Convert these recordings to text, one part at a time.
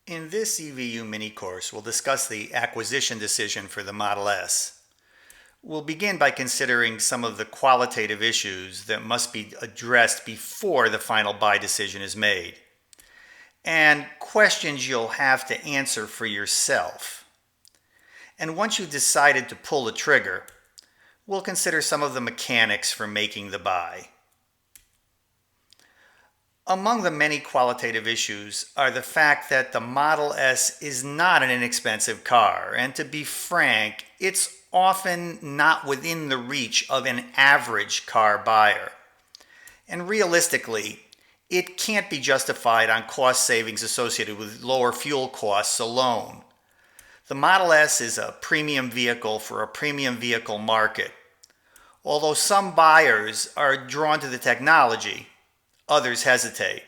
In this EVU mini course, we'll discuss the acquisition decision for the Model S. We'll begin by considering some of the qualitative issues that must be addressed before the final buy decision is made, and questions you'll have to answer for yourself. And once you've decided to pull the trigger, we'll consider some of the mechanics for making the buy. Among the many qualitative issues are the fact that the Model S is not an inexpensive car, and to be frank, it's often not within the reach of an average car buyer. And realistically, it can't be justified on cost savings associated with lower fuel costs alone. The Model S is a premium vehicle for a premium vehicle market. Although some buyers are drawn to the technology, others hesitate.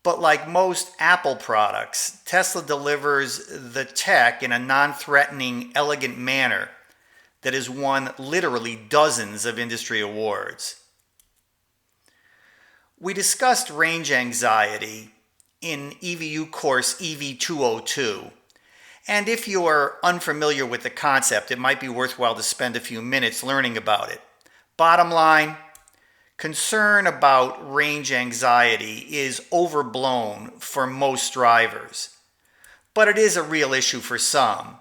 But like most Apple products, Tesla delivers the tech in a non-threatening, elegant manner that has won literally dozens of industry awards. We discussed range anxiety in EVU course EV202, and if you are unfamiliar with the concept, it might be worthwhile to spend a few minutes learning about it. Bottom line, concern about range anxiety is overblown for most drivers, but it is a real issue for some,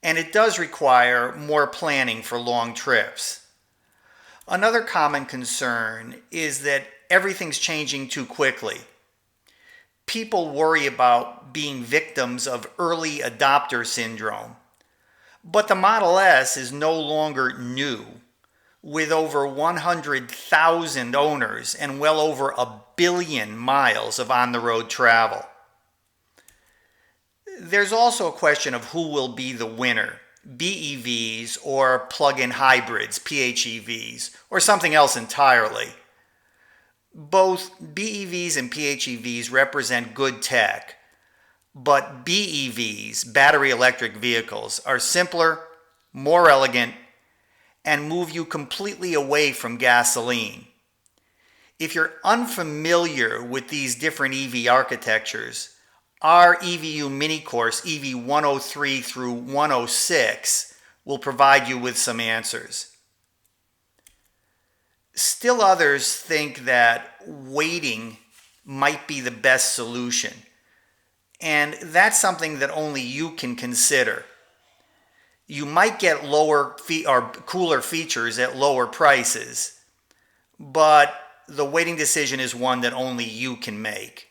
and it does require more planning for long trips. Another common concern is that everything's changing too quickly. People worry about being victims of early adopter syndrome, but the Model S is no longer new, with over 100,000 owners and well over 1 billion miles of on-the-road travel. There's also a question of who will be the winner, BEVs or plug-in hybrids, PHEVs, or something else entirely. Both BEVs and PHEVs represent good tech, but BEVs, battery electric vehicles, are simpler, more elegant, and move you completely away from gasoline. If you're unfamiliar with these different EV architectures, our EVU mini course, EV103 through 106, will provide you with some answers. Still others think that waiting might be the best solution, and that's something that only you can consider. You might get cooler features at lower prices, but the waiting decision is one that only you can make.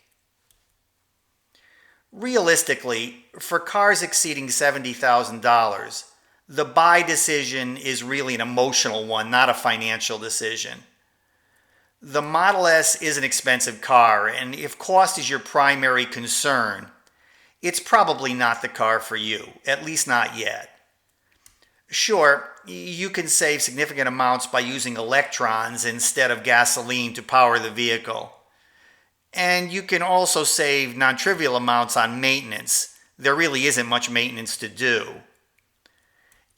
Realistically, for cars exceeding $70,000, the buy decision is really an emotional one, not a financial decision. The Model S is an expensive car, and if cost is your primary concern, it's probably not the car for you, at least not yet. Sure, you can save significant amounts by using electrons instead of gasoline to power the vehicle. And you can also save non-trivial amounts on maintenance. There really isn't much maintenance to do.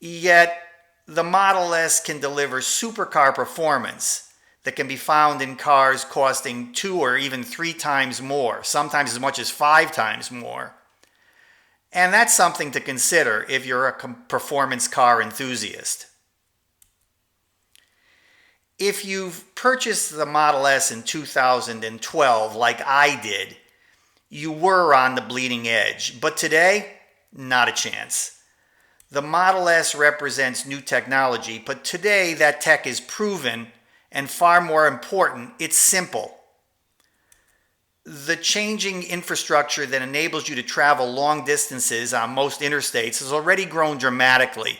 Yet, the Model S can deliver supercar performance that can be found in cars costing 2 or even 3 times more, sometimes as much as 5 times more. And that's something to consider if you're a performance car enthusiast. If you've purchased the Model S in 2012, like I did, you were on the bleeding edge. But today, not a chance. The Model S represents new technology, but today that tech is proven, and far more important, it's simple. The changing infrastructure that enables you to travel long distances on most interstates has already grown dramatically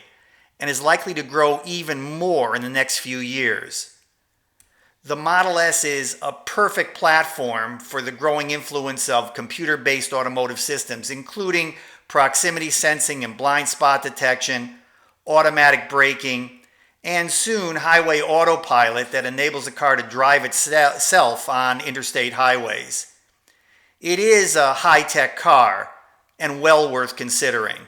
and is likely to grow even more in the next few years. The Model S is a perfect platform for the growing influence of computer-based automotive systems, including proximity sensing and blind spot detection, automatic braking, and soon highway autopilot that enables the car to drive itself on interstate highways. It is a high-tech car and well worth considering.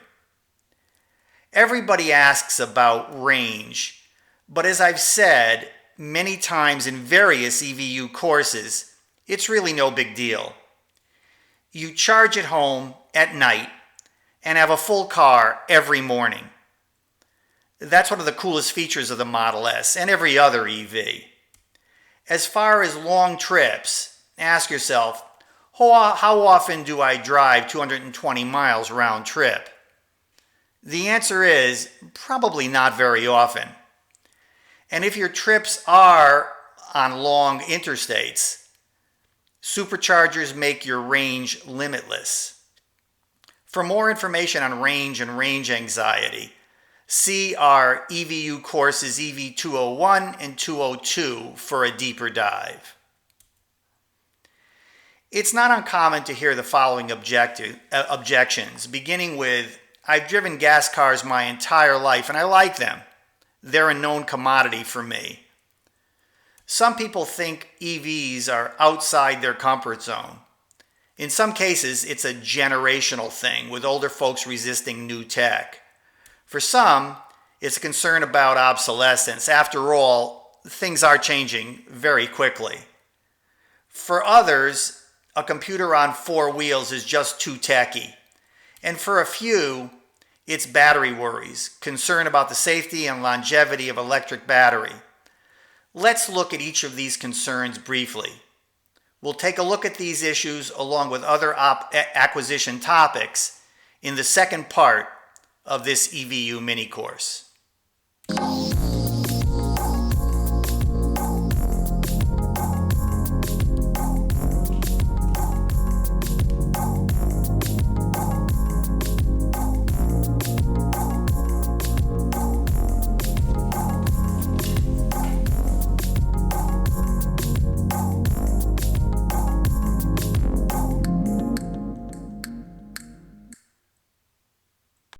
Everybody asks about range, but as I've said many times in various EVU courses, it's really no big deal. You charge it home at night and have a full car every morning. That's one of the coolest features of the Model S and every other EV. As far as long trips, ask yourself, how often do I drive 220 miles round trip? The answer is probably not very often. And if your trips are on long interstates, superchargers make your range limitless. For more information on range and range anxiety, see our EVU courses EV201 and 202 for a deeper dive. It's not uncommon to hear the following objections, beginning with, I've driven gas cars my entire life and I like them. They're a known commodity for me. Some people think EVs are outside their comfort zone. In some cases, it's a generational thing, with older folks resisting new tech. For some, it's a concern about obsolescence. After all, things are changing very quickly. For others, a computer on four wheels is just too techy. And for a few, it's battery worries, concern about the safety and longevity of electric battery. Let's look at each of these concerns briefly. We'll take a look at these issues along with other acquisition topics in the second part of this EVU mini course.